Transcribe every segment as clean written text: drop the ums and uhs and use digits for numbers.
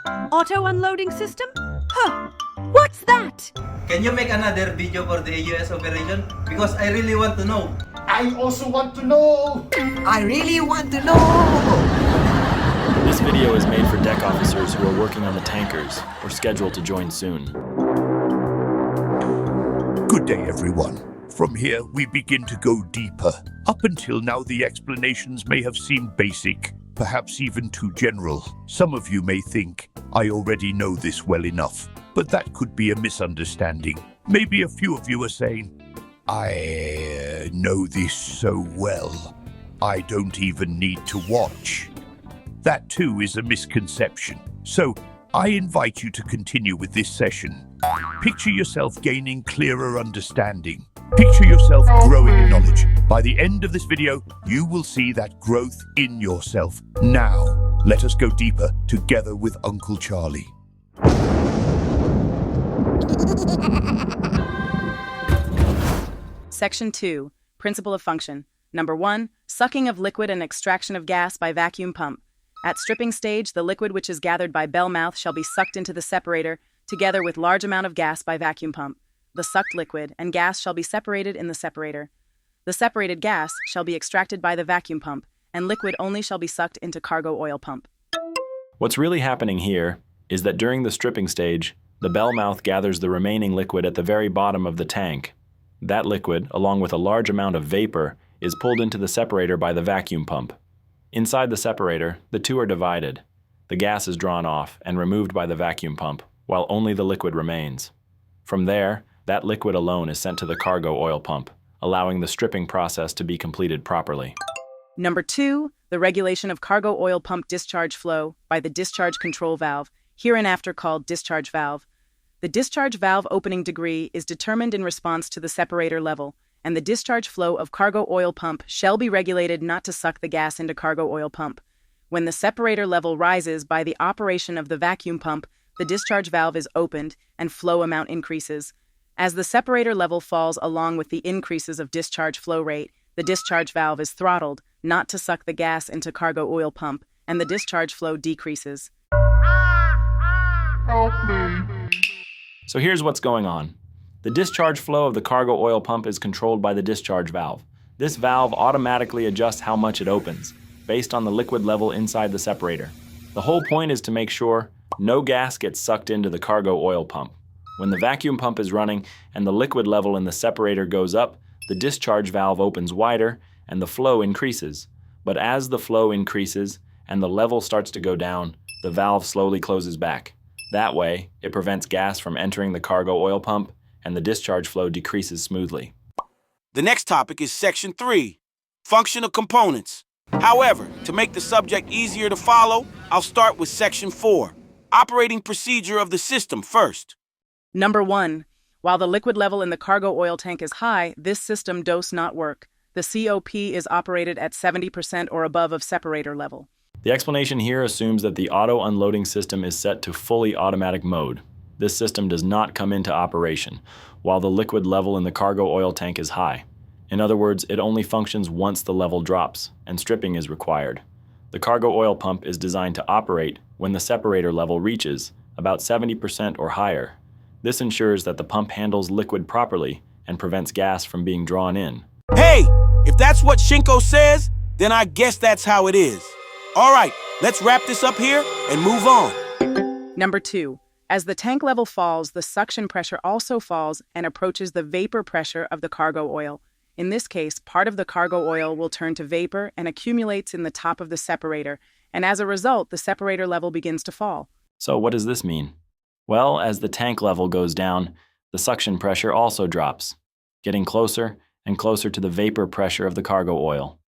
Auto unloading system? Huh. What's that? Can you make another video for the US operation? Because I really want to know. I also want to know! I really want to know! This video is made for deck officers who are working on the tankers or scheduled to join soon. Good day, everyone. From here, we begin to go deeper. Up until now, the explanations may have seemed basic, perhaps even too general. Some of you may think, I already know this well enough, but that could be a misunderstanding. Maybe a few of you are saying, I know this so well, I don't even need to watch. That too is a misconception. So, I invite you to continue with this session. Picture yourself gaining clearer understanding. Picture yourself growing in knowledge. By the end of this video, you will see that growth in yourself. Now, let us go deeper together with Uncle Charlie. Section 2. Principle of function. Number 1. Sucking of liquid and extraction of gas by vacuum pump. At stripping stage, the liquid which is gathered by bell mouth shall be sucked into the separator, together with large amount of gas by vacuum pump. The sucked liquid and gas shall be separated in the separator. The separated gas shall be extracted by the vacuum pump, and liquid only shall be sucked into cargo oil pump. What's really happening here is that during the stripping stage, the bell mouth gathers the remaining liquid at the very bottom of the tank. That liquid, along with a large amount of vapor, is pulled into the separator by the vacuum pump. Inside the separator, the two are divided. The gas is drawn off and removed by the vacuum pump, while only the liquid remains. From there, that liquid alone is sent to the cargo oil pump, allowing the stripping process to be completed properly. Number 2. The regulation of cargo oil pump discharge flow by the discharge control valve, hereinafter called discharge valve. The discharge valve opening degree is determined in response to the separator level, and the discharge flow of cargo oil pump shall be regulated not to suck the gas into cargo oil pump. When the separator level rises by the operation of the vacuum pump, the discharge valve is opened and flow amount increases. As the separator level falls along with the increases of discharge flow rate, the discharge valve is throttled not to suck the gas into cargo oil pump, and the discharge flow decreases. Help me. So here's what's going on. The discharge flow of the cargo oil pump is controlled by the discharge valve. This valve automatically adjusts how much it opens, based on the liquid level inside the separator. The whole point is to make sure no gas gets sucked into the cargo oil pump. When the vacuum pump is running and the liquid level in the separator goes up, the discharge valve opens wider and the flow increases. But as the flow increases and the level starts to go down, the valve slowly closes back. That way, it prevents gas from entering the cargo oil pump and the discharge flow decreases smoothly. The next topic is Section 3, Functional Components. However, to make the subject easier to follow, I'll start with Section 4, Operating Procedure of the system first. Number 1. While the liquid level in the cargo oil tank is high, this system does not work. The COP is operated at 70% or above of separator level. The explanation here assumes that the auto unloading system is set to fully automatic mode. This system does not come into operation while the liquid level in the cargo oil tank is high. In other words, it only functions once the level drops and stripping is required. The cargo oil pump is designed to operate when the separator level reaches about 70% or higher. This ensures that the pump handles liquid properly and prevents gas from being drawn in. Hey, if that's what Shinko says, then I guess that's how it is. All right, let's wrap this up here and move on. Number 2. As the tank level falls, the suction pressure also falls and approaches the vapor pressure of the cargo oil. In this case, part of the cargo oil will turn to vapor and accumulates in the top of the separator, and as a result, the separator level begins to fall. So what does this mean? Well, as the tank level goes down, the suction pressure also drops, getting closer and closer to the vapor pressure of the cargo oil.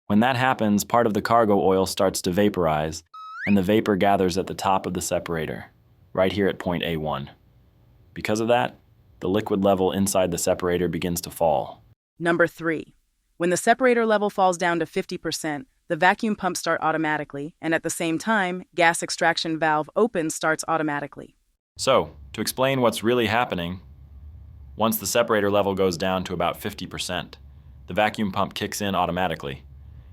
When that happens, part of the cargo oil starts to vaporize, and the vapor gathers at the top of the separator, right here at point A1. Because of that, the liquid level inside the separator begins to fall. Number 3. When the separator level falls down to 50%, the vacuum pumps start automatically, and at the same time, gas extraction valve open starts automatically. So, to explain what's really happening, once the separator level goes down to about 50%, the vacuum pump kicks in automatically.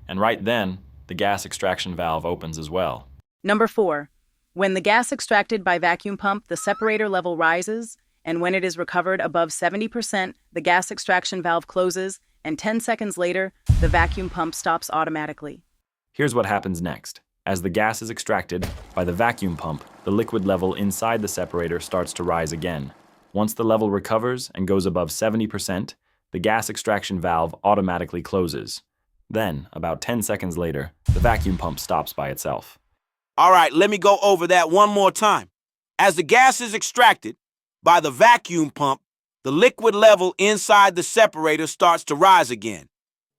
And right then, the gas extraction valve opens as well. Number 4. When the gas extracted by vacuum pump, the separator level rises, and when it is recovered above 70%, the gas extraction valve closes, and 10 seconds later, the vacuum pump stops automatically. Here's what happens next. As the gas is extracted by the vacuum pump, the liquid level inside the separator starts to rise again. Once the level recovers and goes above 70%, the gas extraction valve automatically closes. Then, about 10 seconds later, the vacuum pump stops by itself. All right, let me go over that one more time. As the gas is extracted by the vacuum pump, the liquid level inside the separator starts to rise again.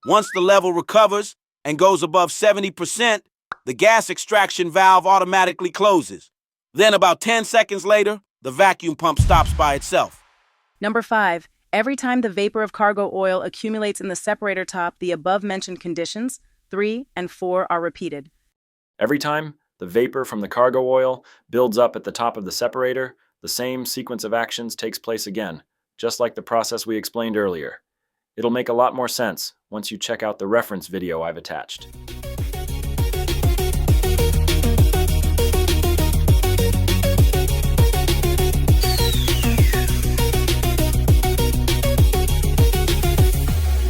Once the level recovers and goes above 70%, the gas extraction valve automatically closes. Then about 10 seconds later, the vacuum pump stops by itself. Number 5. Every time the vapor of cargo oil accumulates in the separator top, the above-mentioned conditions, 3 and 4, are repeated. Every time the vapor from the cargo oil builds up at the top of the separator, the same sequence of actions takes place again, just like the process we explained earlier. It'll make a lot more sense once you check out the reference video I've attached.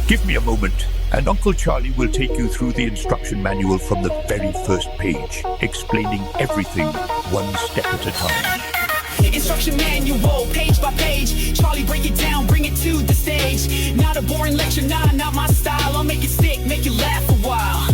Give me a moment, and Uncle Charlie will take you through the instruction manual from the very first page, explaining everything one step at a time. Instruction manual, page by page. Charlie, break it down, bring it to the stage. Not a boring lecture, nah, not my style. I'll make it stick, make you laugh a while.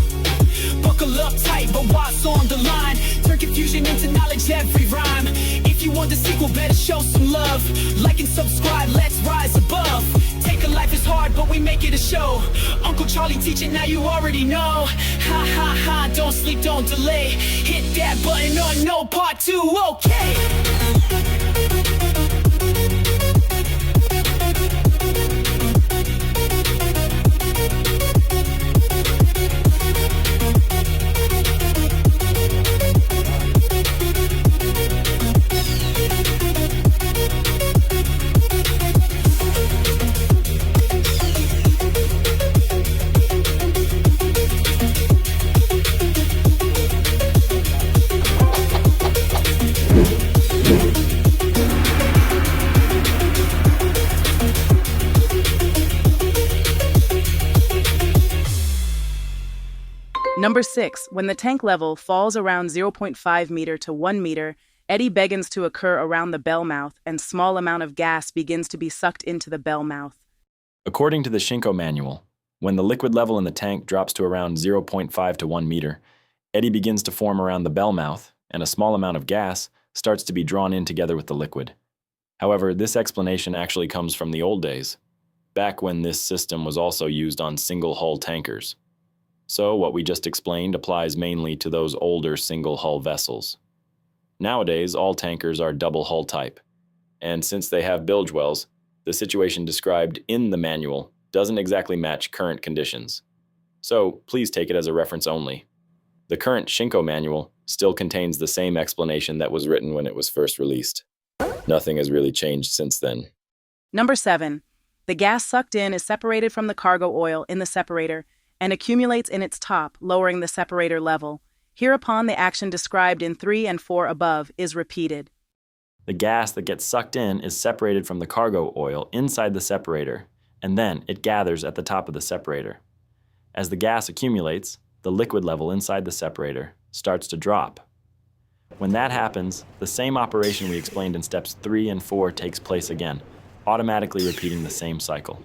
Buckle up tight, but what's on the line? Turn confusion into knowledge, every rhyme. If you want the sequel, better show some love. Like and subscribe, let's rise above. Take a life is hard, but we make it a show. Uncle Charlie teaching, now you already know. Ha ha ha, don't sleep, don't delay. Hit that button on no part 2, okay. Number 6. When the tank level falls around 0.5 meter to 1 meter, eddy begins to occur around the bell mouth and small amount of gas begins to be sucked into the bell mouth. According to the Shinko manual, when the liquid level in the tank drops to around 0.5 to 1 meter, eddy begins to form around the bell mouth, and a small amount of gas starts to be drawn in together with the liquid. However, this explanation actually comes from the old days, back when this system was also used on single-hull tankers. So what we just explained applies mainly to those older single-hull vessels. Nowadays, all tankers are double-hull type, and since they have bilge wells, the situation described in the manual doesn't exactly match current conditions. So please take it as a reference only. The current Shinko manual still contains the same explanation that was written when it was first released. Nothing has really changed since then. Number 7. The gas sucked in is separated from the cargo oil in the separator and accumulates in its top, lowering the separator level. Hereupon, the action described in 3 and 4 above is repeated. The gas that gets sucked in is separated from the cargo oil inside the separator, and then it gathers at the top of the separator. As the gas accumulates, the liquid level inside the separator starts to drop. When that happens, the same operation we explained in steps 3 and 4 takes place again, automatically repeating the same cycle.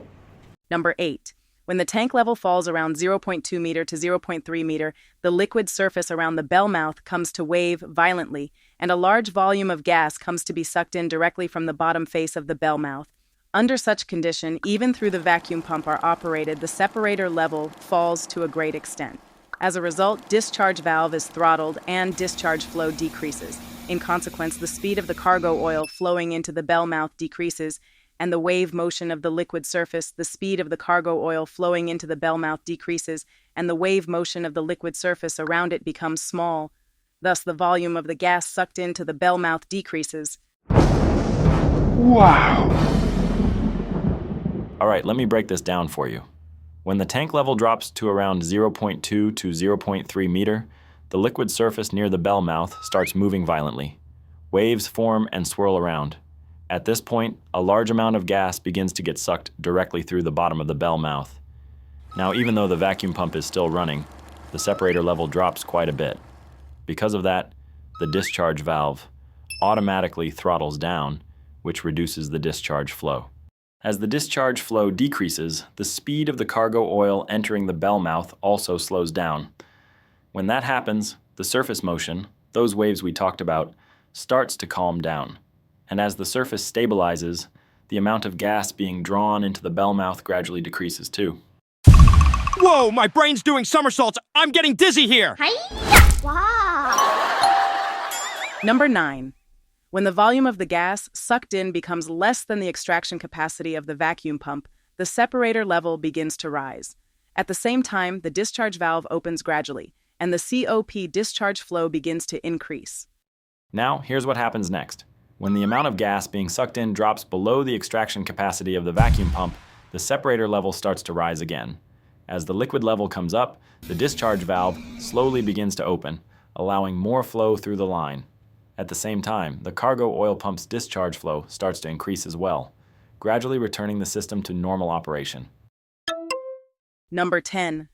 Number 8. When the tank level falls around 0.2 meter to 0.3 meter, the liquid surface around the bell mouth comes to wave violently, and a large volume of gas comes to be sucked in directly from the bottom face of the bell mouth. Under such condition, even through the vacuum pump are operated, the separator level falls to a great extent. As a result, discharge valve is throttled and discharge flow decreases. In consequence, the speed of the cargo oil flowing into the bell mouth decreases, and the wave motion of the liquid surface, the speed of the cargo oil flowing into the bell mouth decreases, and the wave motion of the liquid surface around it becomes small. Thus, the volume of the gas sucked into the bell mouth decreases. Wow. All right, let me break this down for you. When the tank level drops to around 0.2 to 0.3 meter, the liquid surface near the bell mouth starts moving violently. Waves form and swirl around. At this point, a large amount of gas begins to get sucked directly through the bottom of the bell mouth. Now, even though the vacuum pump is still running, the separator level drops quite a bit. Because of that, the discharge valve automatically throttles down, which reduces the discharge flow. As the discharge flow decreases, the speed of the cargo oil entering the bell mouth also slows down. When that happens, the surface motion, those waves we talked about, starts to calm down. And as the surface stabilizes, the amount of gas being drawn into the bell mouth gradually decreases too. Whoa, my brain's doing somersaults. I'm getting dizzy here. Number 9. When the volume of the gas sucked in becomes less than the extraction capacity of the vacuum pump, the separator level begins to rise. At the same time, the discharge valve opens gradually, and the COP discharge flow begins to increase. Now, here's what happens next. When the amount of gas being sucked in drops below the extraction capacity of the vacuum pump, the separator level starts to rise again. As the liquid level comes up, the discharge valve slowly begins to open, allowing more flow through the line. At the same time, the cargo oil pump's discharge flow starts to increase as well, gradually returning the system to normal operation. Number 10.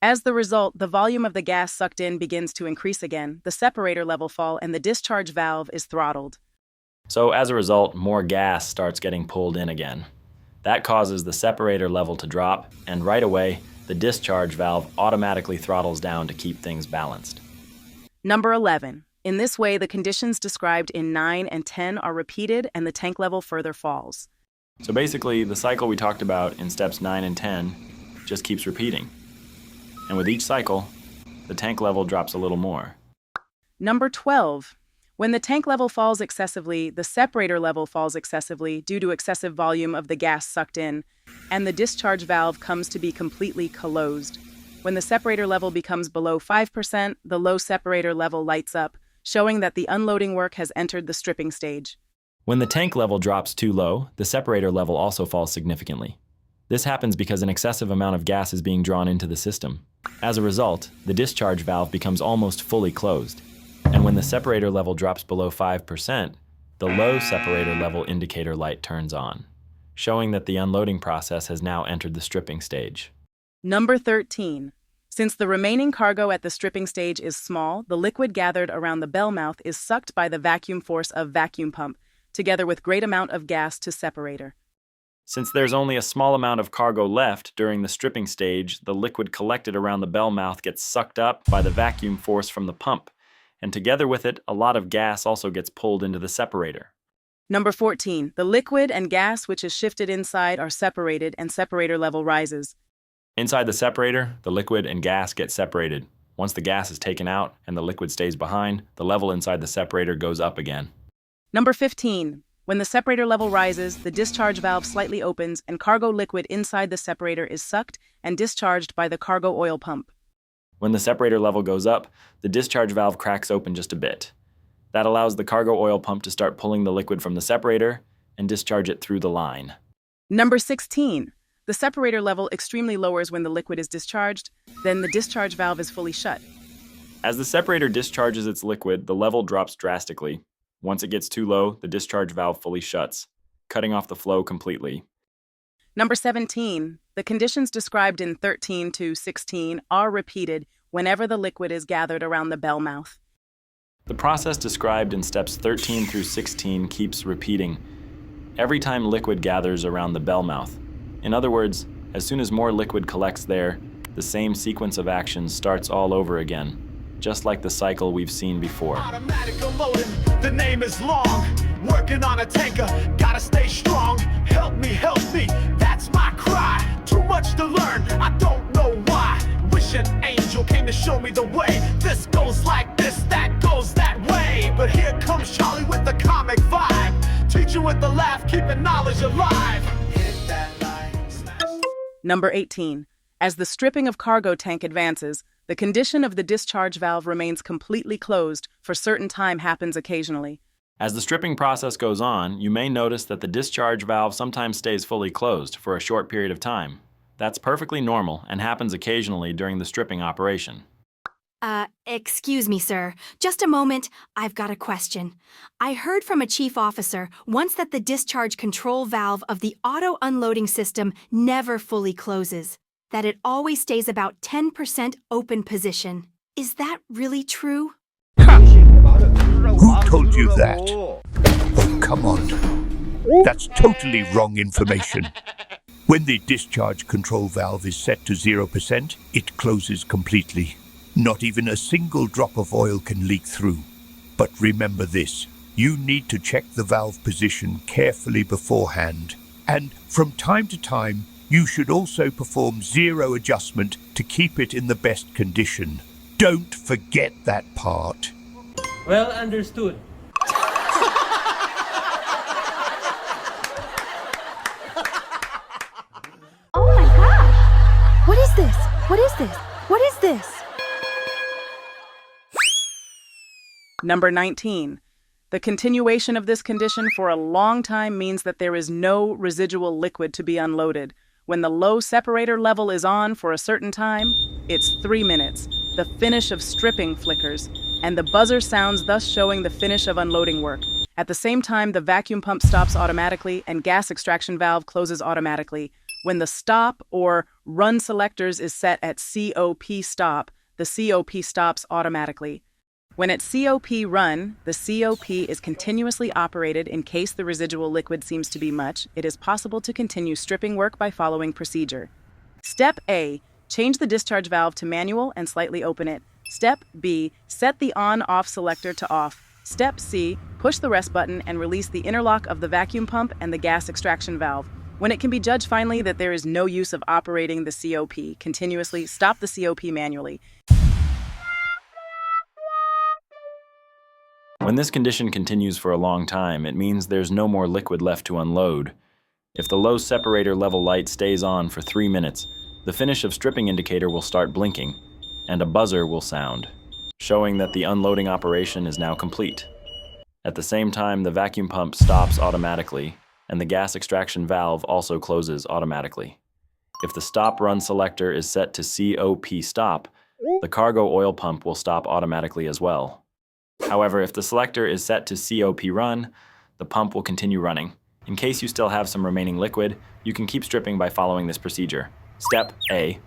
As the result, the volume of the gas sucked in begins to increase again, the separator level fall, and the discharge valve is throttled. So as a result, more gas starts getting pulled in again. That causes the separator level to drop, and right away, the discharge valve automatically throttles down to keep things balanced. Number 11. In this way, the conditions described in 9 and 10 are repeated and the tank level further falls. So basically, the cycle we talked about in steps 9 and 10 just keeps repeating. And with each cycle, the tank level drops a little more. Number 12. When the tank level falls excessively, the separator level falls excessively due to excessive volume of the gas sucked in, and the discharge valve comes to be completely closed. When the separator level becomes below 5%, the low separator level lights up, showing that the unloading work has entered the stripping stage. When the tank level drops too low, the separator level also falls significantly. This happens because an excessive amount of gas is being drawn into the system. As a result, the discharge valve becomes almost fully closed. And when the separator level drops below 5%, the low separator level indicator light turns on, showing that the unloading process has now entered the stripping stage. Number 13. Since the remaining cargo at the stripping stage is small, the liquid gathered around the bell mouth is sucked by the vacuum force of vacuum pump, together with great amount of gas to separator. Since there's only a small amount of cargo left during the stripping stage, the liquid collected around the bell mouth gets sucked up by the vacuum force from the pump, and together with it, a lot of gas also gets pulled into the separator. Number 14. The liquid and gas which is shifted inside are separated and separator level rises. Inside the separator, the liquid and gas get separated. Once the gas is taken out and the liquid stays behind, the level inside the separator goes up again. Number 15. When the separator level rises, the discharge valve slightly opens and cargo liquid inside the separator is sucked and discharged by the cargo oil pump. When the separator level goes up, the discharge valve cracks open just a bit. That allows the cargo oil pump to start pulling the liquid from the separator and discharge it through the line. Number 16. The separator level extremely lowers when the liquid is discharged, then the discharge valve is fully shut. As the separator discharges its liquid, the level drops drastically. Once it gets too low, the discharge valve fully shuts, cutting off the flow completely. Number 17. The conditions described in 13 to 16 are repeated whenever the liquid is gathered around the bell mouth. The process described in steps 13 through 16 keeps repeating every time liquid gathers around the bell mouth. In other words, as soon as more liquid collects there, the same sequence of actions starts all over again, just like the cycle we've seen before. Automatic unloading, the name is long. Working on a tanker, gotta stay strong. Help me, that's my cry. Too much to learn, I don't know why. Wish an angel came to show me the way. This goes like this, that goes that way. But here comes Charlie with the comic vibe. Teaching with the laugh, keeping knowledge alive. Hit that line, smash. Number 18. As the stripping of cargo tank advances, the condition of the discharge valve remains completely closed for certain time happens occasionally. As the stripping process goes on, you may notice that the discharge valve sometimes stays fully closed for a short period of time. That's perfectly normal and happens occasionally during the stripping operation. Excuse me, sir. Just a moment. I've got a question. I heard from a chief officer once that the discharge control valve of the auto unloading system never fully closes, that it always stays about 10% open position. Is that really true? Who told you that? Oh, come on. That's totally wrong information. When the discharge control valve is set to 0%, it closes completely. Not even a single drop of oil can leak through. But remember this, you need to check the valve position carefully beforehand. And from time to time, you should also perform zero adjustment to keep it in the best condition. Don't forget that part. Well understood. Oh my gosh! What is this? What is this? What is this? Number 19. The continuation of this condition for a long time means that there is no residual liquid to be unloaded. When the low separator level is on for a certain time, it's 3 minutes. The finish of stripping flickers, and the buzzer sounds, thus showing the finish of unloading work. At the same time, the vacuum pump stops automatically and gas extraction valve closes automatically. When the stop or run selectors is set at COP stop, the COP stops automatically. When at COP run, the COP is continuously operated in case the residual liquid seems to be much. It is possible to continue stripping work by following procedure. Step A, change the discharge valve to manual and slightly open it. Step B, set the on-off selector to off. Step C, push the rest button and release the interlock of the vacuum pump and the gas extraction valve. When it can be judged finally that there is no use of operating the COP continuously, stop the COP manually. When this condition continues for a long time, it means there's no more liquid left to unload. If the low separator level light stays on for 3 minutes, the finish of stripping indicator will start blinking, and a buzzer will sound, showing that the unloading operation is now complete. At the same time, the vacuum pump stops automatically, and the gas extraction valve also closes automatically. If the stop run selector is set to COP stop, the cargo oil pump will stop automatically as well. However, if the selector is set to COP run, the pump will continue running. In case you still have some remaining liquid, you can keep stripping by following this procedure. Step A,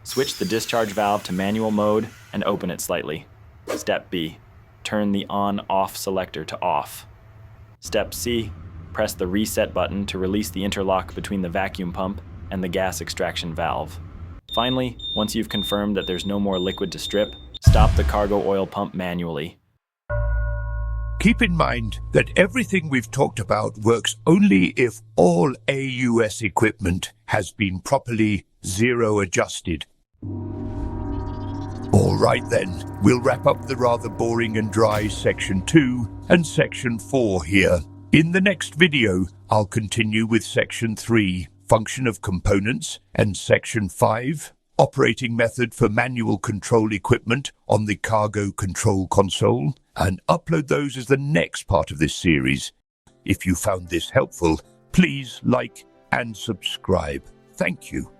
switch the discharge valve to manual mode and open it slightly. Step B, turn the on-off selector to off. Step C, press the reset button to release the interlock between the vacuum pump and the gas extraction valve. Finally, once you've confirmed that there's no more liquid to strip, stop the cargo oil pump manually. Keep in mind that everything we've talked about works only if all AUS equipment has been properly zero adjusted. All right then, we'll wrap up the rather boring and dry Section 2 and Section 4 here. In the next video, I'll continue with Section 3, Function of Components, and Section 5, Operating Method for Manual Control Equipment on the Cargo Control Console, and upload those as the next part of this series. If you found this helpful, please like and subscribe. Thank you.